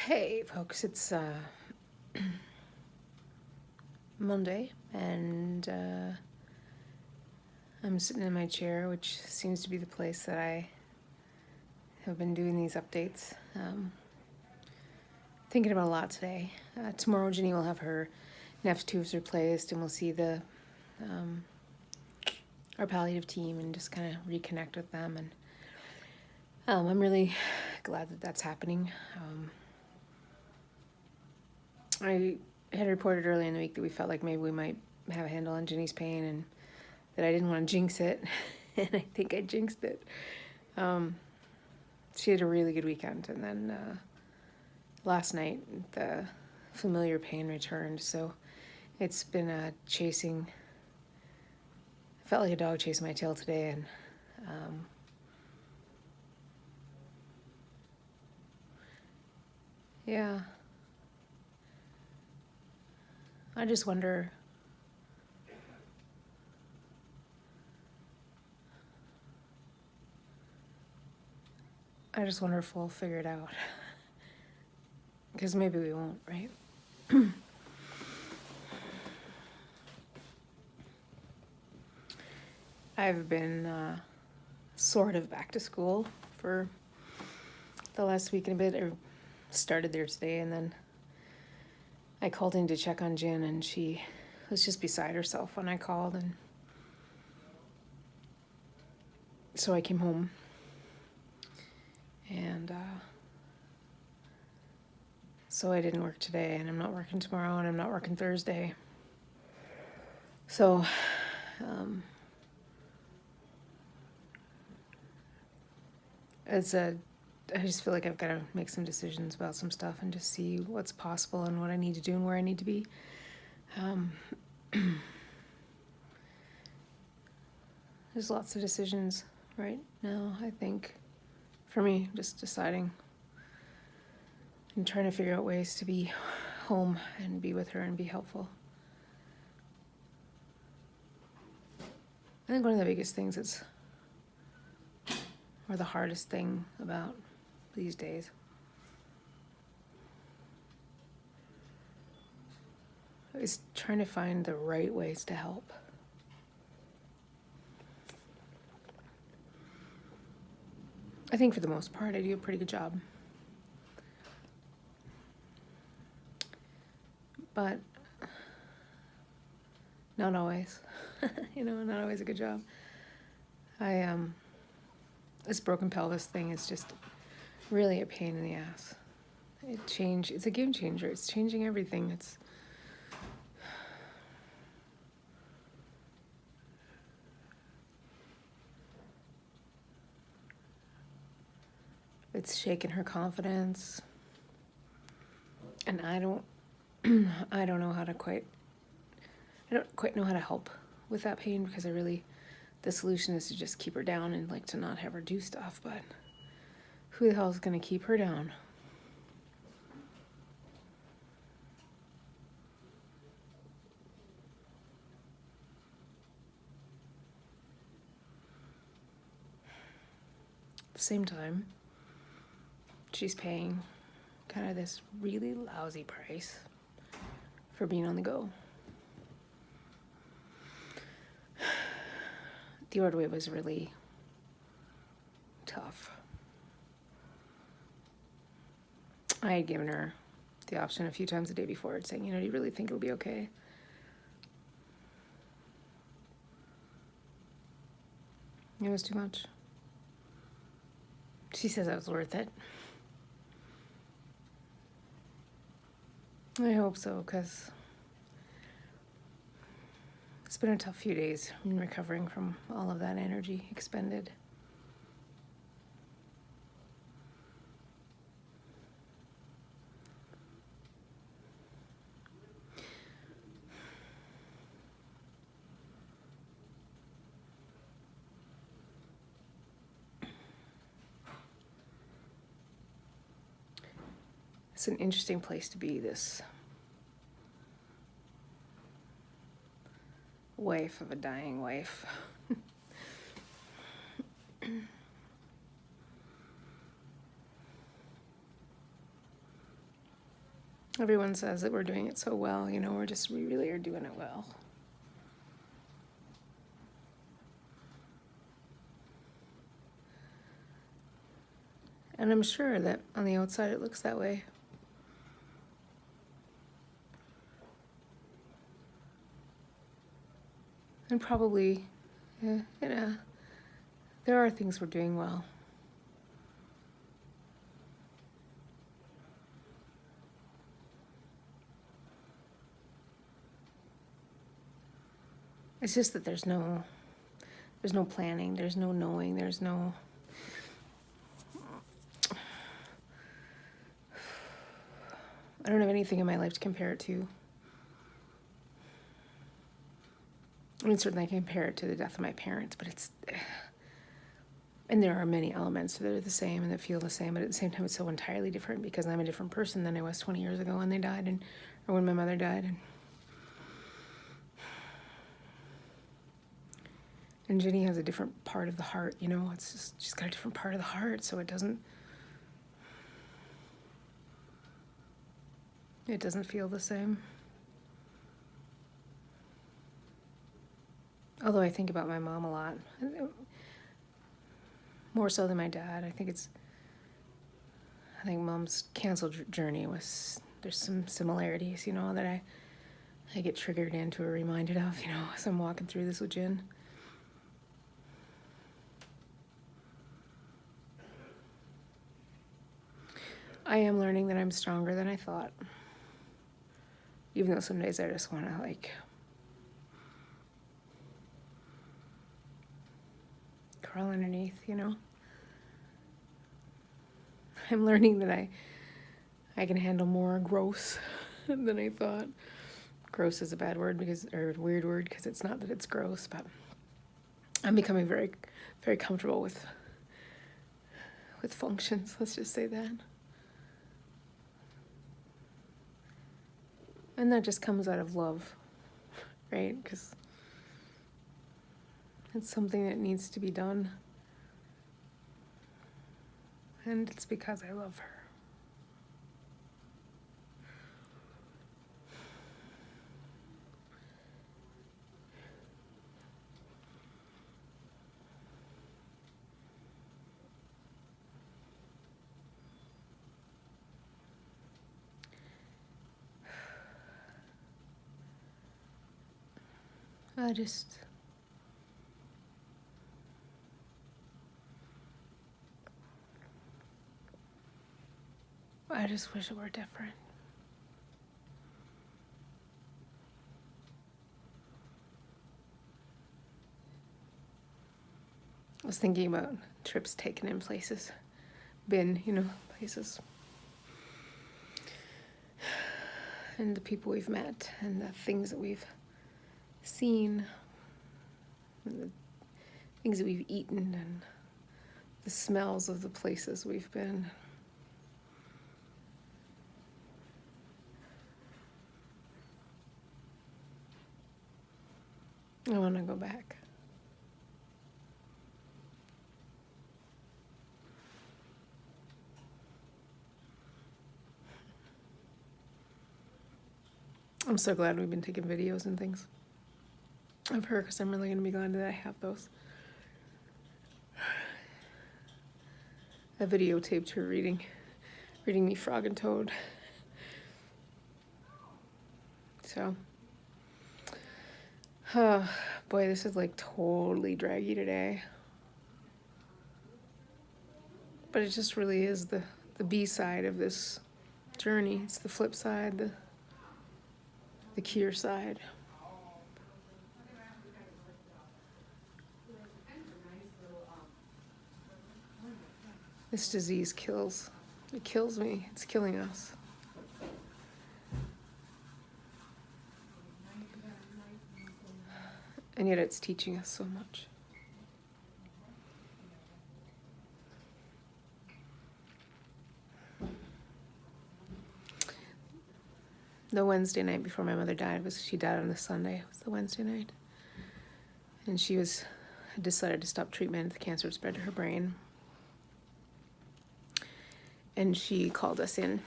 Hey, folks, it's Monday, and I'm sitting in my chair, which seems to be the place that I have been doing these updates. Thinking about a lot today. Tomorrow, Jenny will have her NEPS tubes replaced, and we'll see our palliative team and just kind of reconnect with them. And I'm really glad that that's happening. I had reported earlier in the week that we felt like maybe we might have a handle on Jenny's pain and that I didn't want to jinx it. And I think I jinxed it. She had a really good weekend. And then last night, the familiar pain returned. So it's been chasing, I felt like a dog chasing my tail today. And yeah. I just wonder if we'll figure it out. Because maybe we won't, right? I've been sort of back to school for the last week and a bit. I started there today, and then I called in to check on Jen, and she was just beside herself when I called, and so I came home. And so I didn't work today, and I'm not working tomorrow, and I'm not working Thursday. So I just feel like I've got to make some decisions about some stuff and just see what's possible and what I need to do and where I need to be. There's lots of decisions right now, I think, for me, just deciding and trying to figure out ways to be home and be with her and be helpful. I think one of the biggest things or the hardest thing about these days is trying to find the right ways to help. I think for the most part, I do a pretty good job. But not always. Not always a good job. This broken pelvis thing is just really a pain in the ass. It's a game changer. It's changing everything. It's shaken her confidence. And I don't quite know how to help with that pain, because the solution is to just keep her down and like to not have her do stuff, but who the hell is going to keep her down? At the same time, she's paying kind of this really lousy price for being on the go. The Ordway was really tough. I had given her the option a few times the day before, saying, do you really think it'll be okay? It was too much. She says I was worth it. I hope so, because it's been a tough few days in recovering from all of that energy expended. It's an interesting place to be, this wife of a dying wife. Everyone says that we're doing it so well, you know, we really are doing it well. And I'm sure that on the outside it looks that way. And probably, yeah, you know, there are things we're doing well. It's just that there's no planning, there's no knowing, there's no, I don't have anything in my life to compare it to. I mean, certainly I can compare it to the death of my parents, but and there are many elements that are the same and that feel the same, but at the same time it's so entirely different because I'm a different person than I was 20 years ago when they died, or when my mother died. And Jenny has a different part of the heart, you know, it's just, she's got a different part of the heart, so it doesn't feel the same. Although I think about my mom a lot, more so than my dad. I think mom's cancer journey there's some similarities, you know, that I get triggered into or reminded of, you know, as I'm walking through this with Jen. I am learning that I'm stronger than I thought. Even though some days I just want to, like, crawl underneath, you know. I'm learning that I can handle more gross than I thought. Gross is a bad word or a weird word because it's not that it's gross, but I'm becoming very, very comfortable with functions. Let's just say that. And that just comes out of love, right? Because it's something that needs to be done. And it's because I love her. I just wish it were different. I was thinking about trips taken in places, places. And the people we've met and the things that we've seen, and the things that we've eaten, and the smells of the places we've been. I want to go back. I'm so glad we've been taking videos and things of her, because I'm really going to be glad that I have those. I videotaped her reading me Frog and Toad. So, oh boy, this is like totally draggy today. But it just really is the B side of this journey. It's the flip side, the cure side. This disease kills. It kills me. It's killing us. And yet it's teaching us so much. The Wednesday night before my mother died she died on the Sunday. It was the Wednesday night. And she had decided to stop treatment. The cancer had spread to her brain. And she called us in.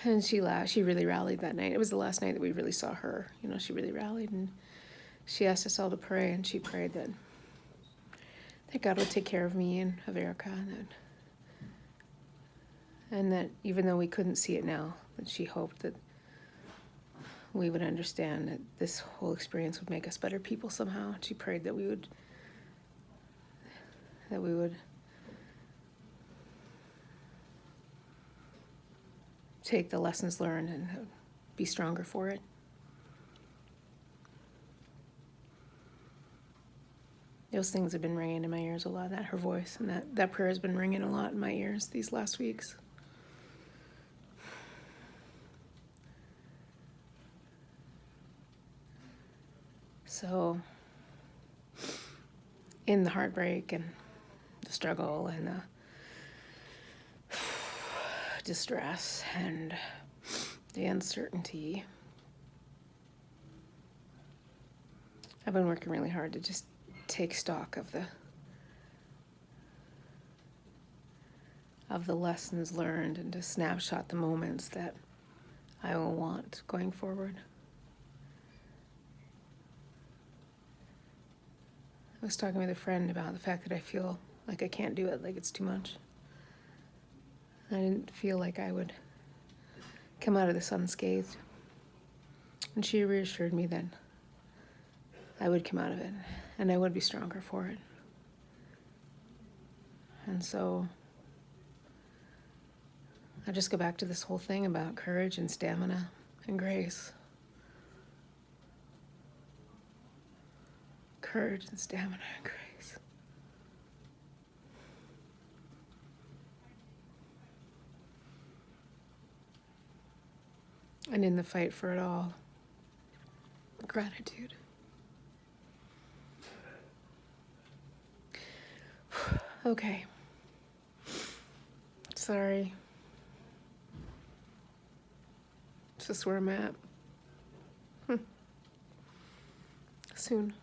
And she laughed. She really rallied that night. It was the last night that we really saw her. You know, she really rallied, and she asked us all to pray, and she prayed that God would take care of me and of Erica, and that even though we couldn't see it now, that she hoped that we would understand that this whole experience would make us better people somehow. She prayed that we would take the lessons learned and be stronger for it. Those things have been ringing in my ears a lot, that her voice, and that prayer has been ringing a lot in my ears these last weeks. So, in the heartbreak and the struggle and the distress and the uncertainty, I've been working really hard to just take stock of the lessons learned and to snapshot the moments that I will want going forward. I was talking with a friend about the fact that I feel like I can't do it, like it's too much. I didn't feel like I would come out of this unscathed. And she reassured me that I would come out of it, and I would be stronger for it. And so I just go back to this whole thing about courage and stamina and grace. Courage and stamina and grace. And in the fight for it all, gratitude. Okay. Sorry. It's just where I'm at. Soon.